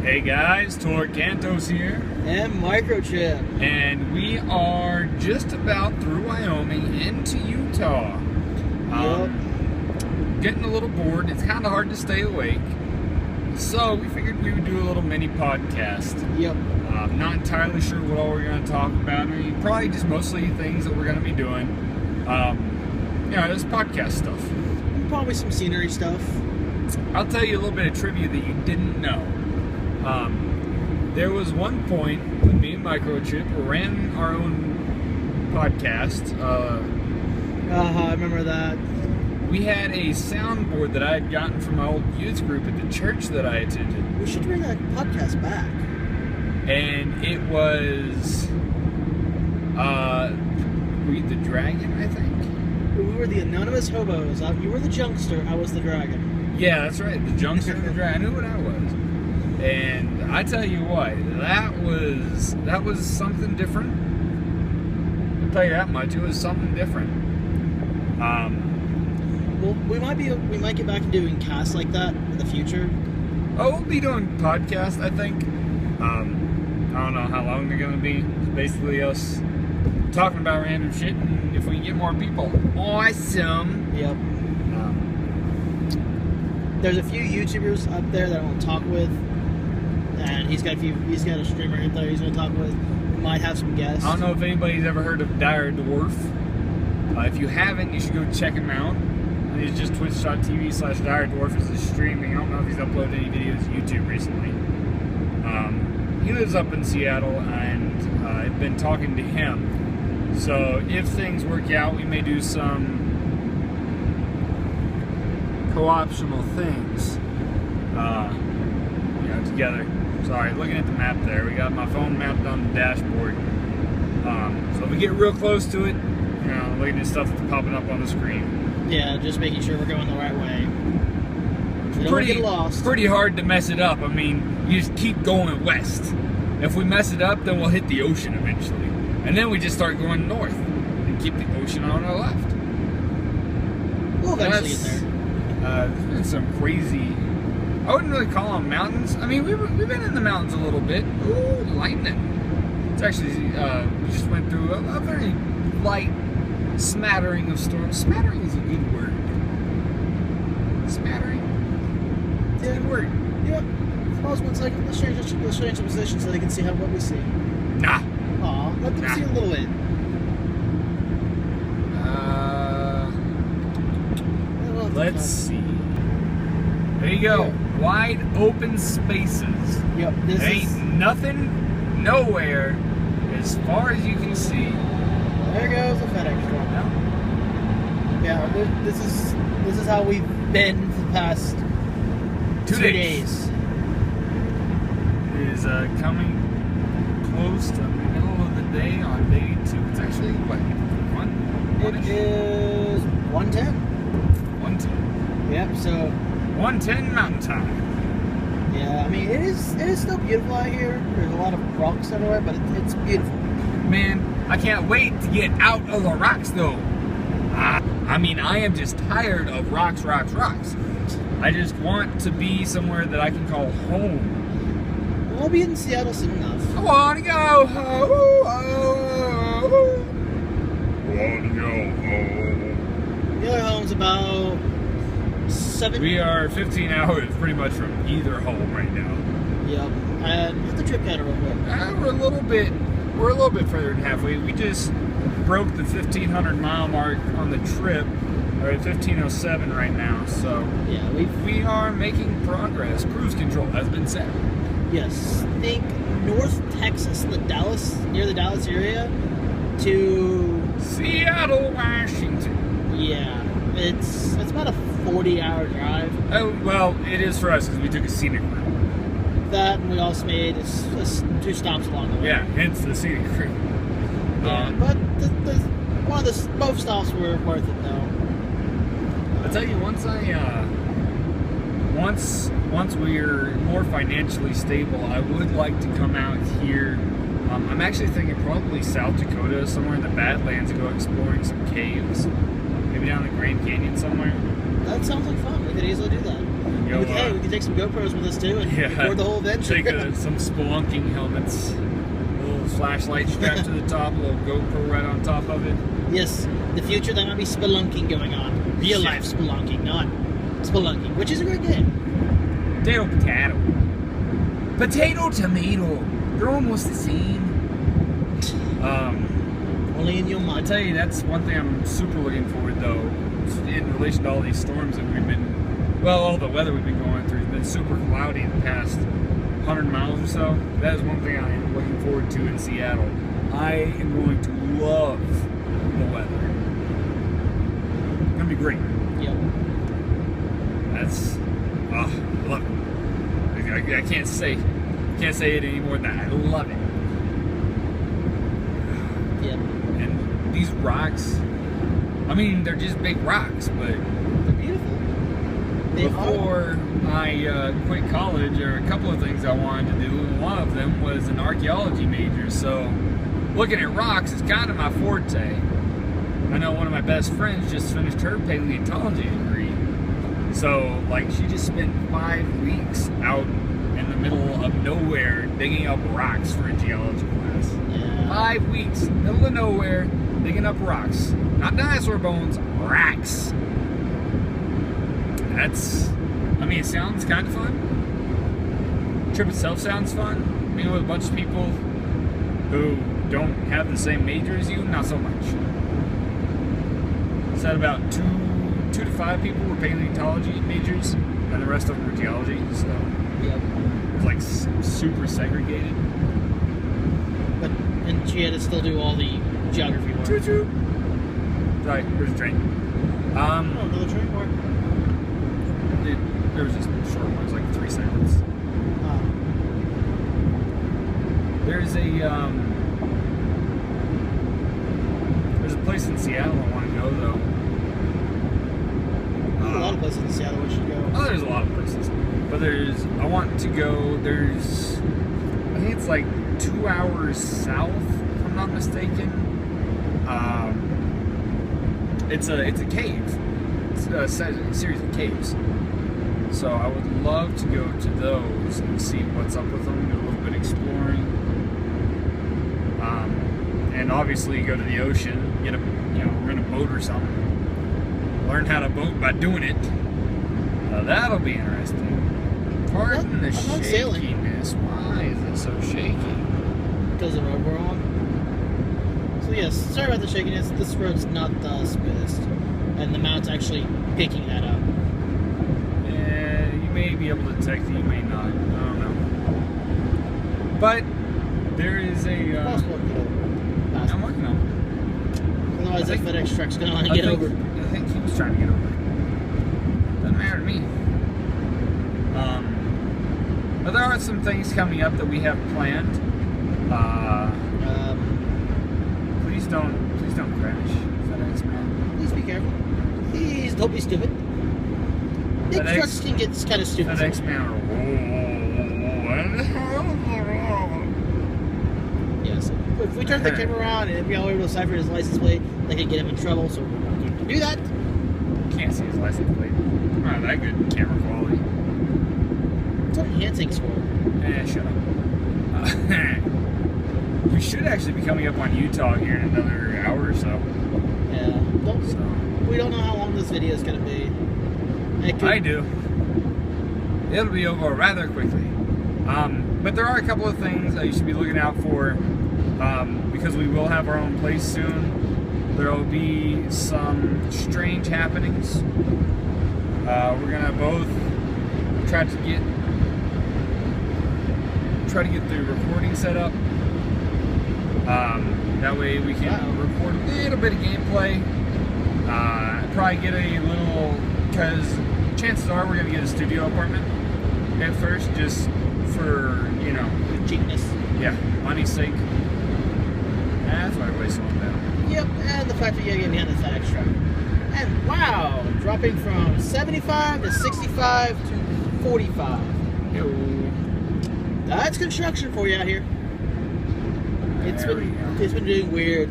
Hey guys, Torcantos here. And Microchip. And we are just about through Wyoming into Utah. Getting a little bored. It's kind of hard to stay awake. So we figured we would do a little mini podcast. Yep. Not entirely sure what all we're going to talk about. I mean, probably just mostly things that we're going to be doing. Just podcast stuff. Probably some scenery stuff. I'll tell you a little bit of trivia that you didn't know. There was one point when me and Microchip ran our own podcast. I remember that. We had a soundboard that I had gotten from my old youth group at the church that I attended. We should bring that podcast back. And it was the Dragon, I think. We were the anonymous hobos. You were the junkster, I was the dragon. Yeah, that's right. The Junkster and the Dragon. I knew what I was. And I tell you what, that was something different. I'll tell you that much. It was something different. Well, we might get back to doing casts like that in the future. Oh, we'll be doing podcasts, I think. I don't know how long they're gonna be. It's basically us talking about random shit, and if we can get more people, awesome. Yep. There's a few YouTubers up there that I want to talk with, and he's got a streamer up there he's going to talk with. We might have some guests. I don't know if anybody's ever heard of Dire Dwarf. If you haven't, you should go check him out. It's just twitch.tv/Dire Dwarf is his streaming. I don't know if he's uploaded any videos to YouTube recently. He lives up in Seattle, and I've been talking to him. So if things work out, we may do some co-optional things together. Sorry, looking at the map there. We got my phone mapped on the dashboard. So if we get real close to it, looking at stuff that's popping up on the screen. Yeah, just making sure we're going the right way. We don't get lost. Pretty hard to mess it up. I mean, you just keep going west. If we mess it up, then we'll hit the ocean eventually. And then we just start going north and keep the ocean on our left. We'll eventually get there. There's been some crazy, I wouldn't really call them mountains. I mean, we've been in the mountains a little bit. Ooh, lightning. It's actually, we just went through a very light smattering of storms. Smattering is a good word. Smattering? It's a good word. Yep. Suppose one second, let's change the position so they can see what we see. Nah. Aw, let them see a little bit. Let's see. There you go. Yeah. Wide open spaces. Yep. Ain't nothing, nowhere, as far as you can see. There goes the FedEx truck now. Yeah, this is how we've been for the past 2 days. It is coming close to the middle of the day on day 2. It's actually what? It is 1:10. 1:10. Yep. So 1:10 Mountain Time. Yeah, I mean it is still beautiful out here. There's a lot of rocks everywhere, but it's beautiful. Man, I can't wait to get out of the rocks though. I mean, I am just tired of rocks. I just want to be somewhere that I can call home. We'll be in Seattle soon enough. I want to go home. The other home's about 7. We are 15 hours pretty much from either home right now. Yep. And hit the trip counter real quick. We're a little bit further than halfway. We just broke the 1,500 mile mark on the trip. We're at 1,507 right now, so yeah, we are making progress. Cruise control has been set. Yes, think North Texas, near the Dallas area, to Seattle, Washington. Yeah, it's about a 40-hour drive. Oh, well, it is for us because we took a scenic route. That, and we also made 2 stops along the way. Yeah, hence the scenic route. Yeah, but both stops were worth it though. I'll tell you, once we're more financially stable, I would like to come out here. I'm actually thinking probably South Dakota, somewhere in the Badlands, to go exploring some caves. Maybe down the Grand Canyon somewhere. That sounds like fun. We could easily do that. Go, hey, we can take some GoPros with us too and record the whole adventure. Take some spelunking helmets, a little flashlight strapped to the top, a little GoPro right on top of it. Yes, the future there might be spelunking going on. Real life spelunking, not spelunking, which is a great game. Potato, potato. Potato, tomato. They're almost the same. Only in your mind. I tell you, that's one thing I'm super looking forward though, in relation to all these storms that we've been, well, all the weather we've been going through. It's been super cloudy the past 100 miles or so. That is one thing I am looking forward to in Seattle. I am going to love the weather. It's gonna be great. Yep. That's, I love it. I can't say it any more than that. I love it. Yep. And these rocks, I mean, they're just big rocks, but They're beautiful. before I quit college, there were a couple of things I wanted to do, and one of them was an archaeology major. So looking at rocks is kind of my forte. I know one of my best friends just finished her paleontology degree. So, like, she just spent 5 weeks out in the middle of nowhere digging up rocks for a geology class. Yeah. 5 weeks, middle of nowhere, digging up rocks. Not dinosaur bones, rocks. That's, I mean, it sounds kind of fun. The trip itself sounds fun. Being with a bunch of people who don't have the same major as you, not so much. Said about 2 to 5 people were paleontology majors, and the rest of them were geology. So Yep. it's like super segregated. And she had to still do all the geography work. Choo choo. Sorry, there's a train. Oh, another train work. There was just short ones, like 3 seconds. There's a place in Seattle I want to go though. There's a lot of places in Seattle we should go. Oh, there's a lot of places. But I want to go, I think it's like 2 hours south, if I'm not mistaken. It's a cave. It's a series of caves. So I would love to go to those and see what's up with them, do a little bit exploring. And obviously go to the ocean, rent a boat or something. Learn how to boat by doing it. That'll be interesting. Pardon the shakiness. Why is it so shaky? Because of the road we're on. So yes, sorry about the shakiness. This road's not the smoothest. And the mount's actually picking that up. Yeah, you may be able to detect it, you may not. I don't know. But there is a... Possible to get over. I'm working on it. Otherwise that FedEx truck's going to want to get over. I think he was trying to get over. Doesn't matter to me. But there are some things coming up that we have planned. Please don't crash, FedEx man. Please be careful. Please don't be stupid. Big trucks can get kind of stupid. FedEx man. Yes. If we turn the camera around and we all able to decipher his license plate, they could get him in trouble. So we're not going to do that. Can't see his license plate. Not that good camera quality. What's enhancing score? Shut up. We should actually be coming up on Utah here in another hour or so. Yeah. We don't know how long this video is going to be. I do. It'll be over rather quickly. But there are a couple of things that you should be looking out for because we will have our own place soon. There will be some strange happenings. We're gonna both try to get the recording set up. That way we can record a little bit of gameplay. Probably get a little, because chances are we're gonna get a studio apartment at first, just for cheapness. Yeah, money's sake. That's why everybody's slowing down. Yep, and the fact that you gotta get behind the FedEx truck. And wow, dropping from 75 to 65 to 45. Yo. That's construction for you out here. It's been doing weird.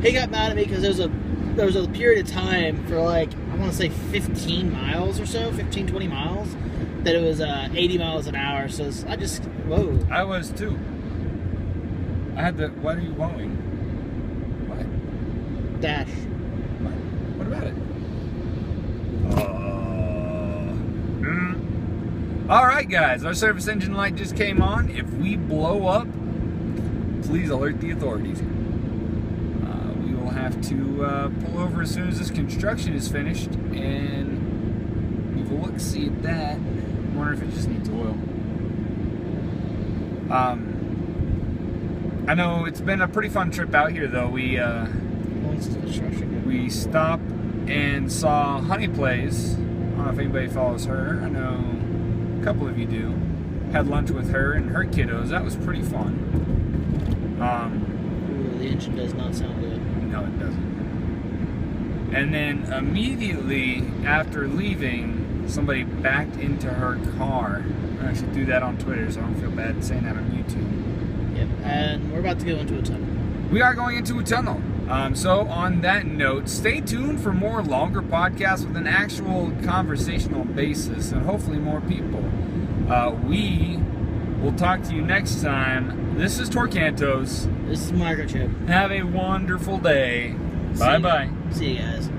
He got mad at me because there was a period of time for like, I want to say 15 miles or so, 15, 20 miles, that it was 80 miles an hour. So I just, whoa. I was too. I had the, what are you wowing? What? Dash. What? What about it? Alright guys, our service engine light just came on. If we blow up, please alert the authorities. We will have to pull over as soon as this construction is finished and we will look, see at that. I wonder if it just needs oil. I know it's been a pretty fun trip out here though. We stopped and saw Honey Plays. I don't know if anybody follows her. I know a couple of you do. Had lunch with her and her kiddos. That was pretty fun. Ooh, the engine does not sound good. No, it doesn't. And then immediately after leaving, somebody backed into her car. I should do that on Twitter, so I don't feel bad saying that on YouTube. Yep, and we're about to go into a tunnel. We are going into a tunnel. So on that note, stay tuned for more longer podcasts with an actual conversational basis and hopefully more people. We will talk to you next time. This is Torcantos. This is Microchip. Have a wonderful day. Bye-bye. See you guys.